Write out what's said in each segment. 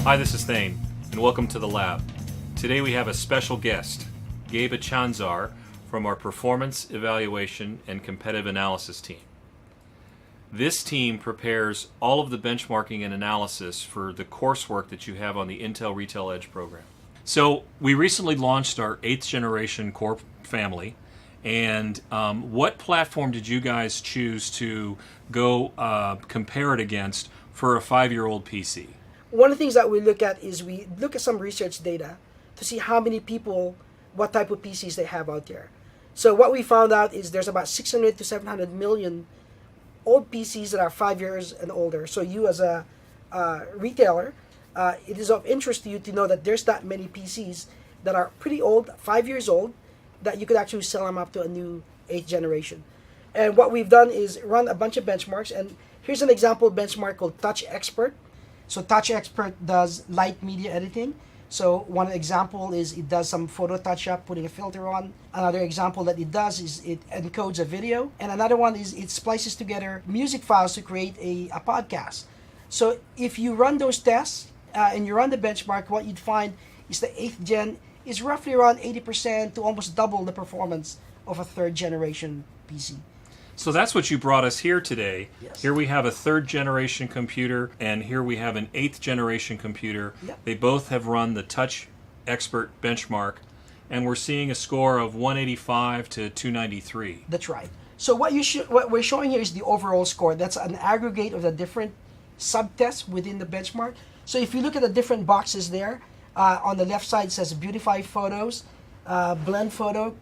Hi, this is Thaine, and welcome to the lab. Today we have a special guest, Gabe Chanzar, from our Performance Evaluation and Competitive Analysis team. This team prepares all of the benchmarking and analysis for the coursework that you have on the Intel Retail Edge program. So we recently launched our 8th generation core family, and what platform did you guys choose to go compare it against for a 5-year-old PC? One of the things that we look at is we look at some research data to see how many people, what type of PCs they have out there. So what we found out is there's about 600 to 700 million old PCs that are 5 years and older. So you as a retailer, it is of interest to you to know that there's that many PCs that are pretty old, 5 years old, that you could actually sell them up to a new 8th generation. And what we've done is run a bunch of benchmarks. And here's an example benchmark called Touch Expert. So Touch Expert does light media editing. So one example is it does some photo touch-up, putting a filter on. Another example that it does is it encodes a video. And another one is it splices together music files to create a podcast. So if you run those tests and you run the benchmark, what you'd find is the 8th gen is roughly around 80% to almost double the performance of a 3rd generation PC. So that's what you brought us here today. Yes. Here we have a 3rd generation computer, and here we have an 8th generation computer. Yep. They both have run the Touch Expert benchmark, and we're seeing a score of 185 to 293. That's right. So what we're showing here is the overall score. That's an aggregate of the different subtests within the benchmark. So if you look at the different boxes there, on the left side it says beautify photos, blend photo,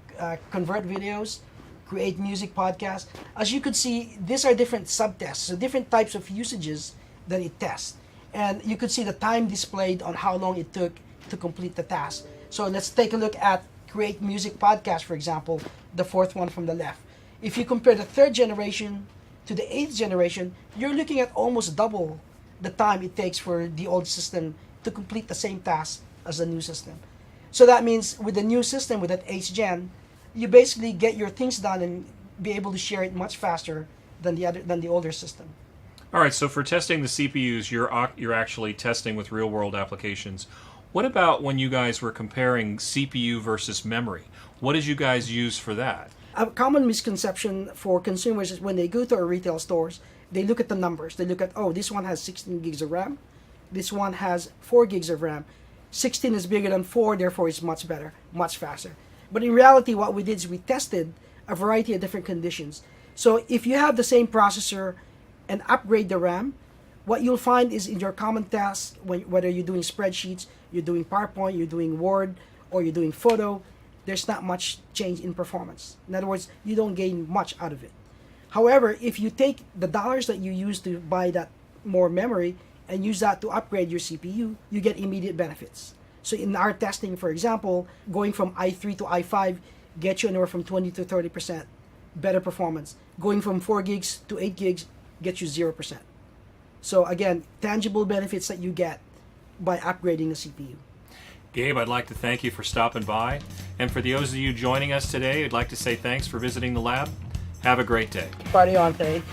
convert videos, create music podcast. As you could see, these are different subtests, so different types of usages that it tests. And you could see the time displayed on how long it took to complete the task. So let's take a look at create music podcast, for example, the 4th one from the left. If you compare the 3rd generation to the 8th generation, you're looking at almost double the time it takes for the old system to complete the same task as the new system. So that means with the new system, with that 8th gen, you basically get your things done and be able to share it much faster than the older system. All right, so for testing the CPUs, you're actually testing with real-world applications. What about when you guys were comparing CPU versus memory? What did you guys use for that? A common misconception for consumers is when they go to our retail stores, they look at the numbers. They look at, oh, this one has 16 gigs of RAM. This one has 4 gigs of RAM. 16 is bigger than 4, therefore it's much better, much faster. But in reality, what we did is we tested a variety of different conditions. So if you have the same processor and upgrade the RAM, what you'll find is in your common tasks, whether you're doing spreadsheets, you're doing PowerPoint, you're doing Word, or you're doing photo, there's not much change in performance. In other words, you don't gain much out of it. However, if you take the dollars that you use to buy that more memory and use that to upgrade your CPU, you get immediate benefits. So in our testing, for example, going from i3 to i5 gets you anywhere from 20 to 30% better performance. Going from 4 gigs to 8 gigs gets you 0%. So again, tangible benefits that you get by upgrading the CPU. Gabe, I'd like to thank you for stopping by. And for those of you joining us today, I'd like to say thanks for visiting the lab. Have a great day. Party on, Thaine.